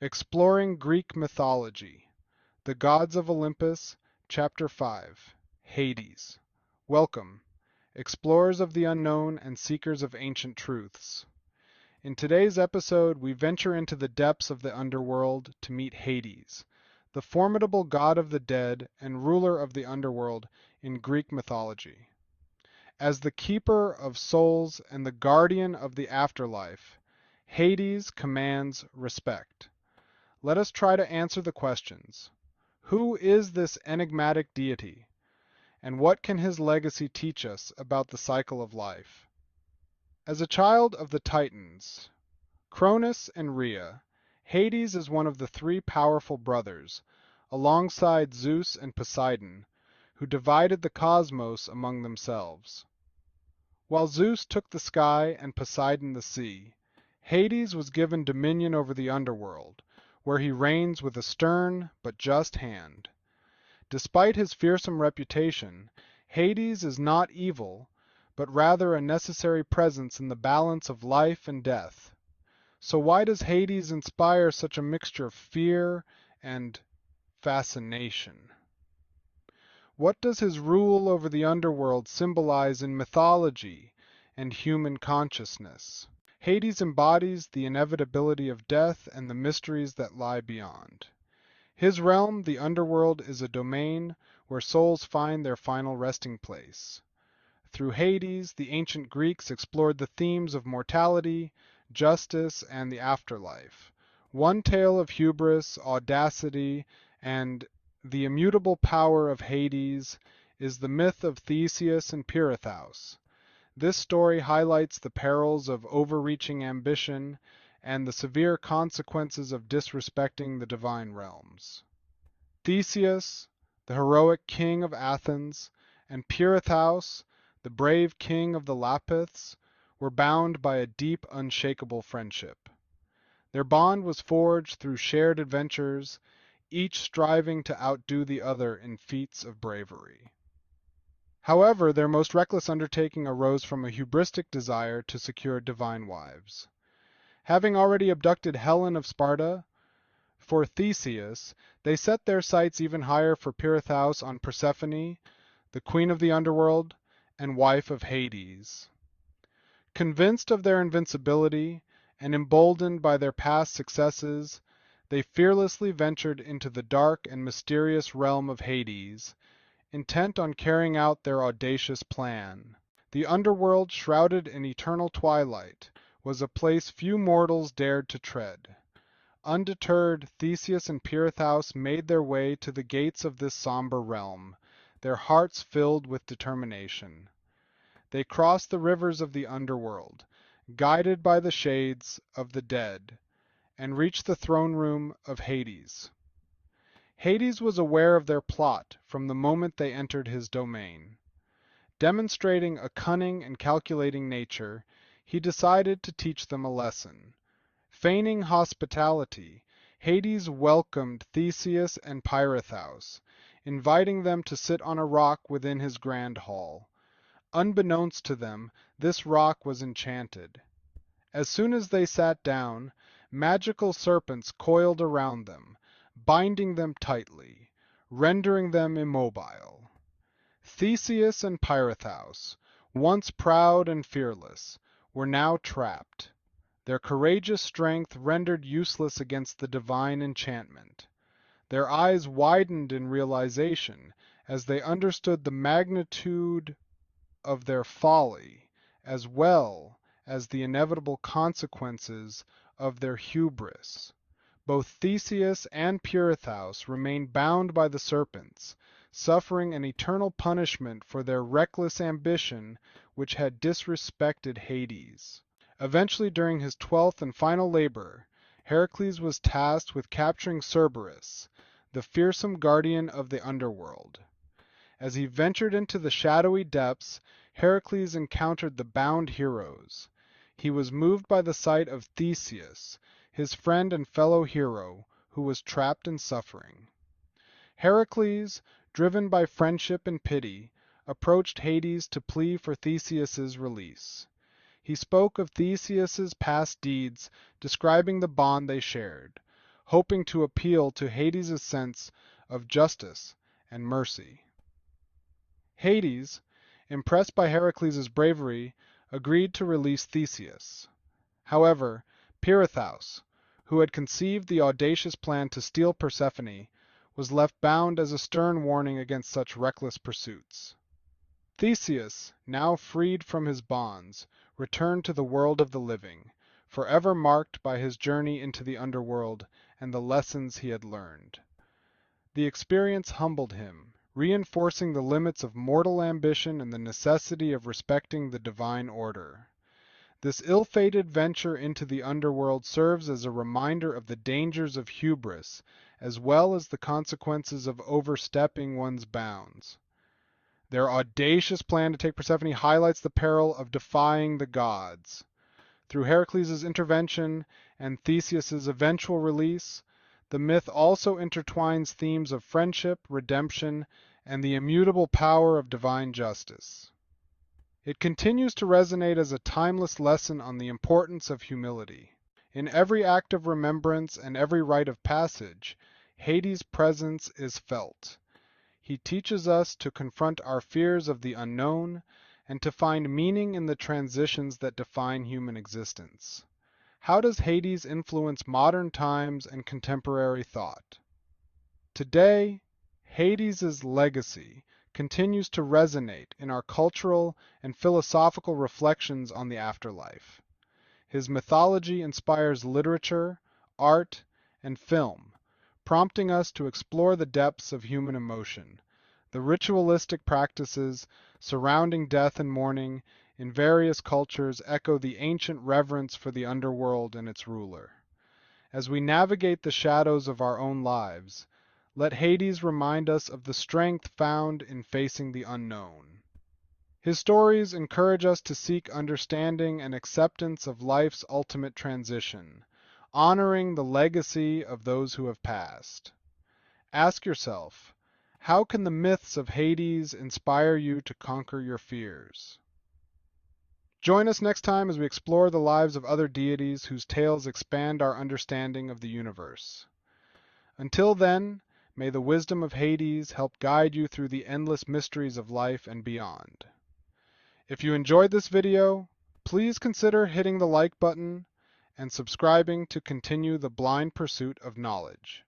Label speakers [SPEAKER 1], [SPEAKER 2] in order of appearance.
[SPEAKER 1] Exploring Greek Mythology, The Gods of Olympus, Chapter 5, Hades. Welcome, explorers of the unknown and seekers of ancient truths. In today's episode, we venture into the depths of the underworld to meet Hades, the formidable god of the dead and ruler of the underworld in Greek mythology. As the keeper of souls and the guardian of the afterlife, Hades commands respect. Let us try to answer the questions. Who is this enigmatic deity? And what can his legacy teach us about the cycle of life? As a child of the Titans, Cronus and Rhea, Hades is one of the three powerful brothers, alongside Zeus and Poseidon, who divided the cosmos among themselves. While Zeus took the sky and Poseidon the sea, Hades was given dominion over the underworld, where he reigns with a stern but just hand. Despite his fearsome reputation, Hades is not evil, but rather a necessary presence in the balance of life and death. So why does Hades inspire such a mixture of fear and fascination? What does his rule over the underworld symbolize in mythology and human consciousness? Hades embodies the inevitability of death and the mysteries that lie beyond. His realm, the underworld, is a domain where souls find their final resting place. Through Hades, the ancient Greeks explored the themes of mortality, justice, and the afterlife. One tale of hubris, audacity, and the immutable power of Hades is the myth of Theseus and Pirithous. This story highlights the perils of overreaching ambition and the severe consequences of disrespecting the divine realms. Theseus, the heroic king of Athens, and Pirithous, the brave king of the Lapiths, were bound by a deep, unshakable friendship. Their bond was forged through shared adventures, each striving to outdo the other in feats of bravery. However, their most reckless undertaking arose from a hubristic desire to secure divine wives. Having already abducted Helen of Sparta for Theseus, they set their sights even higher for Pirithous on Persephone, the queen of the underworld and wife of Hades. Convinced of their invincibility and emboldened by their past successes, they fearlessly ventured into the dark and mysterious realm of Hades, intent on carrying out their audacious plan. The underworld, shrouded in eternal twilight, was a place few mortals dared to tread. Undeterred, Theseus and Pirithous made their way to the gates of this somber realm, their hearts filled with determination. They crossed the rivers of the underworld, guided by the shades of the dead, and reached the throne room of Hades. Hades was aware of their plot from the moment they entered his domain. Demonstrating a cunning and calculating nature, he decided to teach them a lesson. Feigning hospitality, Hades welcomed Theseus and Pirithous, inviting them to sit on a rock within his grand hall. Unbeknownst to them, this rock was enchanted. As soon as they sat down, magical serpents coiled around them, binding them tightly, rendering them immobile. Theseus and Pirithous, once proud and fearless, were now trapped, their courageous strength rendered useless against the divine enchantment. Their eyes widened in realization as they understood the magnitude of their folly, as well as the inevitable consequences of their hubris. Both Theseus and Pirithous remained bound by the serpents, suffering an eternal punishment for their reckless ambition which had disrespected Hades. Eventually, during his 12th and final labor, Heracles was tasked with capturing Cerberus, the fearsome guardian of the underworld. As he ventured into the shadowy depths, Heracles encountered the bound heroes. He was moved by the sight of Theseus, his friend and fellow hero, who was trapped in suffering. Heracles, driven by friendship and pity, approached Hades to plead for Theseus's release. He spoke of Theseus's past deeds, describing the bond they shared. hoping to appeal to Hades' sense of justice and mercy. Hades, impressed by Heracles' bravery, agreed to release Theseus. However, Pirithous, who had conceived the audacious plan to steal Persephone, was left bound as a stern warning against such reckless pursuits. Theseus, now freed from his bonds, returned to the world of the living, forever marked by his journey into the underworld and the lessons he had learned. The experience humbled him, reinforcing the limits of mortal ambition and the necessity of respecting the divine order. This ill-fated venture into the underworld serves as a reminder of the dangers of hubris, as well as the consequences of overstepping one's bounds. Their audacious plan to take Persephone highlights the peril of defying the gods. Through Heracles' intervention and Theseus' eventual release, the myth also intertwines themes of friendship, redemption, and the immutable power of divine justice. It continues to resonate as a timeless lesson on the importance of humility. In every act of remembrance and every rite of passage, Hades' presence is felt. He teaches us to confront our fears of the unknown and to find meaning in the transitions that define human existence. How does Hades influence modern times and contemporary thought? Today, Hades' legacy continues to resonate in our cultural and philosophical reflections on the afterlife. His mythology inspires literature, art, and film, prompting us to explore the depths of human emotion. The ritualistic practices surrounding death and mourning in various cultures echo the ancient reverence for the underworld and its ruler. As we navigate the shadows of our own lives, let Hades remind us of the strength found in facing the unknown. His stories encourage us to seek understanding and acceptance of life's ultimate transition, honoring the legacy of those who have passed. Ask yourself, how can the myths of Hades inspire you to conquer your fears? Join us next time as we explore the lives of other deities whose tales expand our understanding of the universe. Until then, may the wisdom of Hades help guide you through the endless mysteries of life and beyond. If you enjoyed this video, please consider hitting the like button and subscribing to continue the blind pursuit of knowledge.